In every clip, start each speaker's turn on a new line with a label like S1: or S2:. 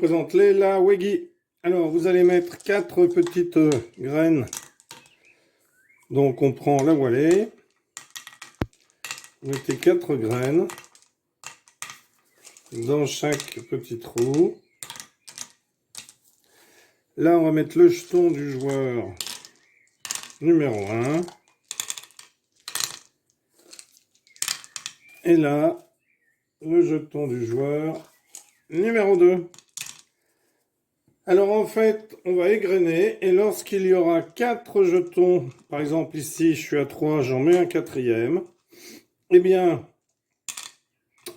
S1: présente la Weggy. Alors, vous allez mettre 4 petites graines. Donc, on prend la voilée. Vous mettez 4 graines dans chaque petit trou. Là, on va mettre le jeton du joueur numéro 1. Et là, le jeton du joueur numéro 2. Alors en fait, on va égrener et lorsqu'il y aura 4 jetons, par exemple ici je suis à 3, j'en mets un 4e, eh bien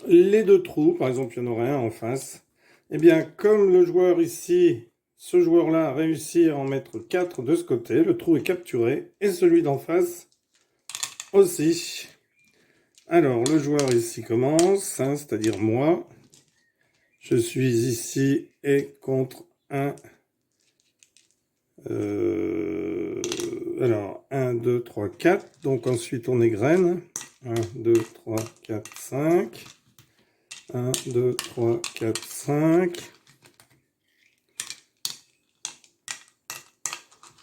S1: les 2 trous, par exemple il y en aurait un en face, eh bien comme le joueur ici, ce joueur-là a réussi à en mettre 4 de ce côté, le trou est capturé et celui d'en face aussi. Alors le joueur ici commence, hein, c'est-à-dire moi, je suis ici et contre alors 1, 2, 3, 4. Donc ensuite on égrène. 1, 2, 3, 4, 5. 1, 2, 3, 4, 5.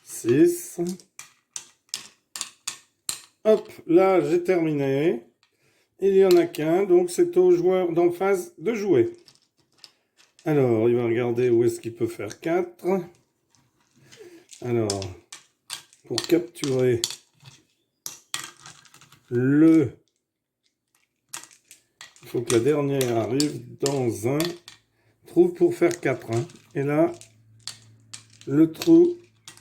S1: 6. Hop, là j'ai terminé. Il n'y en a qu'un, donc c'est au joueur d'en face de jouer. Alors, il va regarder où est-ce qu'il peut faire 4. Alors, pour capturer il faut que la dernière arrive dans un trou pour faire 4. Hein. Et là, le trou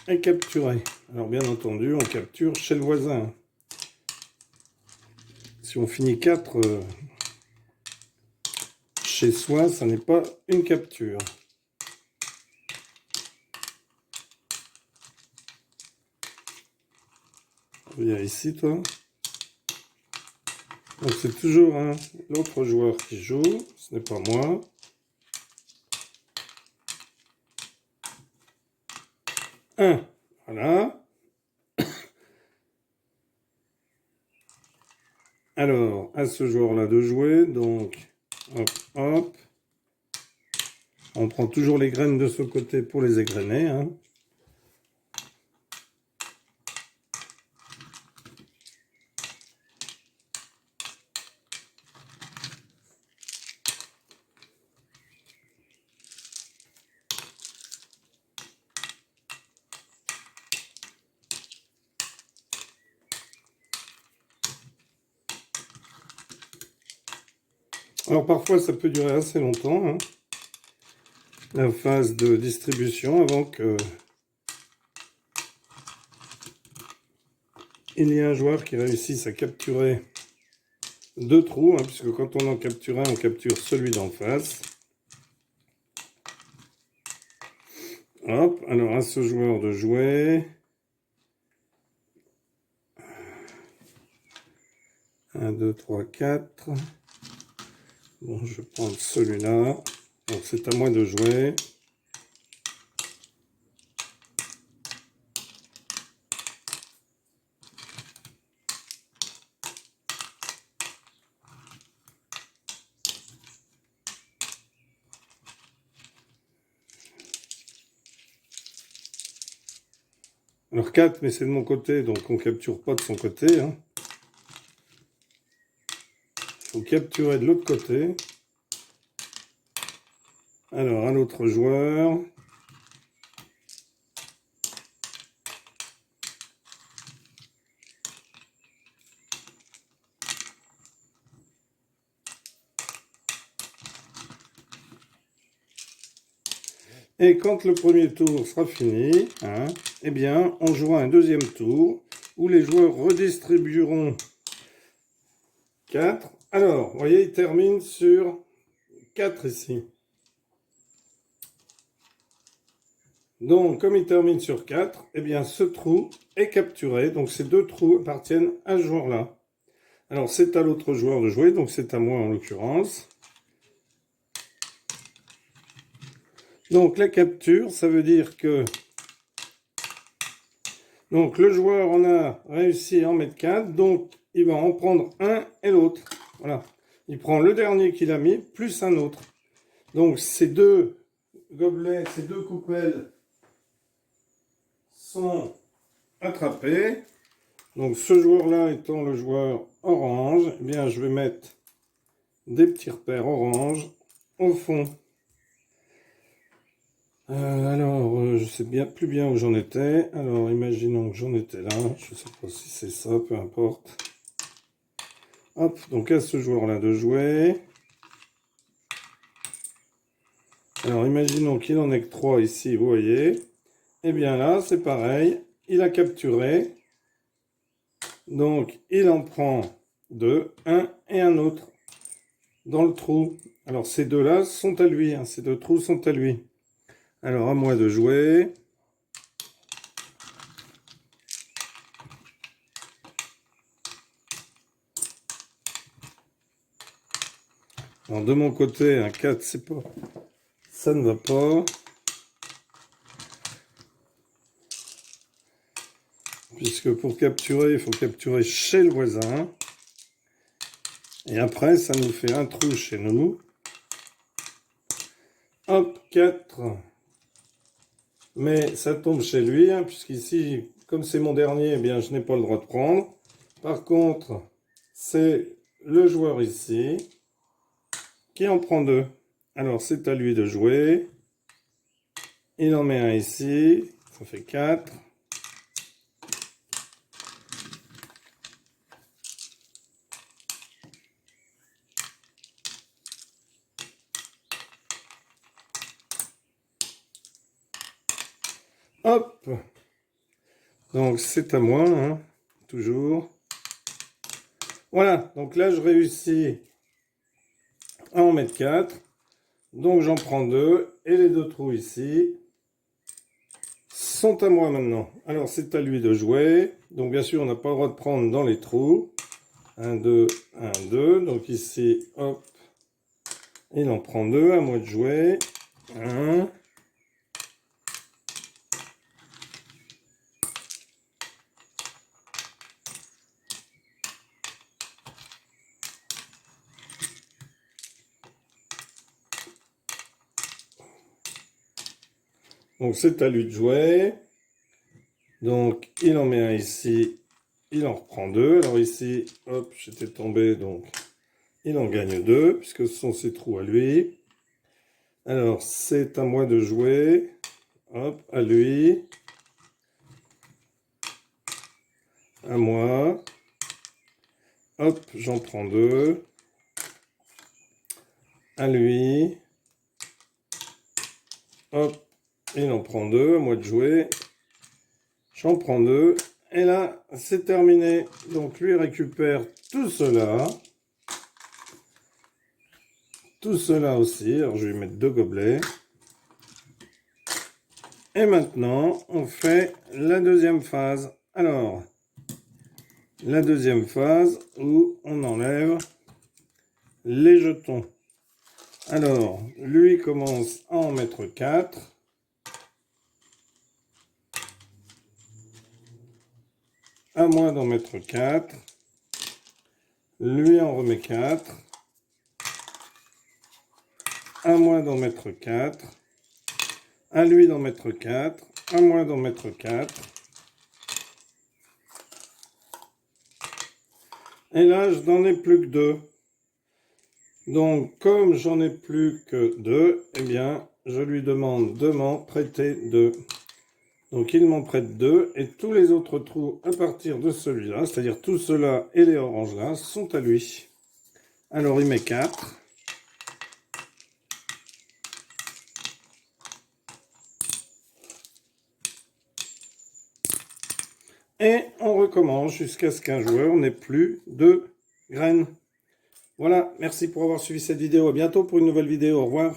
S1: est capturé. Alors, bien entendu, on capture chez le voisin. Si on finit 4 chez soi, ça n'est pas une capture. Viens ici, toi. Donc c'est toujours l'autre joueur qui joue, ce n'est pas moi. Voilà. Alors, à ce joueur-là de jouer, donc, hop, hop. On prend toujours les graines de ce côté pour les égrener. Hein. Alors parfois ça peut durer assez longtemps, hein, la phase de distribution, avant que il y ait un joueur qui réussisse à capturer 2 trous, hein, puisque quand on en capture un, on capture celui d'en face. Hop, alors à ce joueur de jouer. 1, 2, 3, 4. Bon, je vais prendre celui-là. Donc c'est à moi de jouer. Alors 4, mais c'est de mon côté, donc on ne capture pas de son côté. Hein. Il faut capturer de l'autre côté. Alors, à l'autre joueur. Et quand le premier tour sera fini, hein, eh bien, on jouera un deuxième tour où les joueurs redistribueront 4. Alors, vous voyez, il termine sur 4 ici. Donc, comme il termine sur 4, eh bien, ce trou est capturé. Donc, ces 2 trous appartiennent à ce joueur-là. Alors, c'est à l'autre joueur de jouer, donc c'est à moi en l'occurrence. Donc, la capture, ça veut dire que donc le joueur en a réussi à en mettre 4, donc il va en prendre un et l'autre. Voilà. Il prend le dernier qu'il a mis, plus un autre. Donc, ces 2 gobelets, ces deux coupelles sont attrapées. Donc ce joueur-là étant le joueur orange, eh bien je vais mettre des petits repères orange au fond. Alors, je sais bien plus bien où j'en étais. Alors, imaginons que j'en étais là. Je sais pas si c'est ça, peu importe. Hop, donc à ce joueur-là de jouer. Alors, imaginons qu'il en ait que 3 ici, vous voyez. Et bien là, c'est pareil. Il a capturé. Donc, il en prend 2, un et un autre dans le trou. Alors, ces deux-là sont à lui. Ces deux trous sont à lui. Alors, à moi de jouer. Alors, de mon côté, un 4, c'est pas... ça ne va pas. Puisque pour capturer, il faut capturer chez le voisin. Et après, ça nous fait un trou chez nous. Hop, 4. Mais ça tombe chez lui, puisqu'ici, comme c'est mon dernier, eh bien, je n'ai pas le droit de prendre. Par contre, c'est le joueur ici qui en prend 2. Alors, c'est à lui de jouer. Il en met un ici. Ça fait 4. Hop. Donc, c'est à moi, toujours. Voilà, donc là, je réussis à en mettre 4. Donc, j'en prends 2. Et les 2 trous ici sont à moi maintenant. Alors, c'est à lui de jouer. Donc, bien sûr, on n'a pas le droit de prendre dans les trous. 1, 2, 1, 2. Donc, ici, hop. Il en prend 2. À moi de jouer. 1. Donc, c'est à lui de jouer. Donc, il en met un ici. Il en reprend 2. Alors ici, hop, j'étais tombé. Donc, il en gagne 2, puisque ce sont ses trous à lui. Alors, c'est à moi de jouer. Hop, à lui. À moi. Hop, j'en prends 2. À lui. Hop, il en prend 2. À moi de jouer. J'en prends 2. Et là, c'est terminé. Donc, lui récupère tout cela. Tout cela aussi. Alors, je vais lui mettre 2 gobelets. Et maintenant, on fait la deuxième phase. Alors, la deuxième phase où on enlève les jetons. Alors, lui commence à en mettre 4. À moi d'en mettre 4. Lui en remet 4. À moi d'en mettre 4. À lui d'en mettre 4. À moi d'en mettre 4. Et là, je n'en ai plus que 2. Donc, comme j'en ai plus que 2, eh bien, je lui demande de m'en prêter 2. Donc, il m'en prête 2. Et tous les autres trous à partir de celui-là, c'est-à-dire tout cela et les oranges là, sont à lui. Alors, il met 4. Et on recommence jusqu'à ce qu'un joueur n'ait plus de graines. Voilà, merci pour avoir suivi cette vidéo. À bientôt pour une nouvelle vidéo. Au revoir.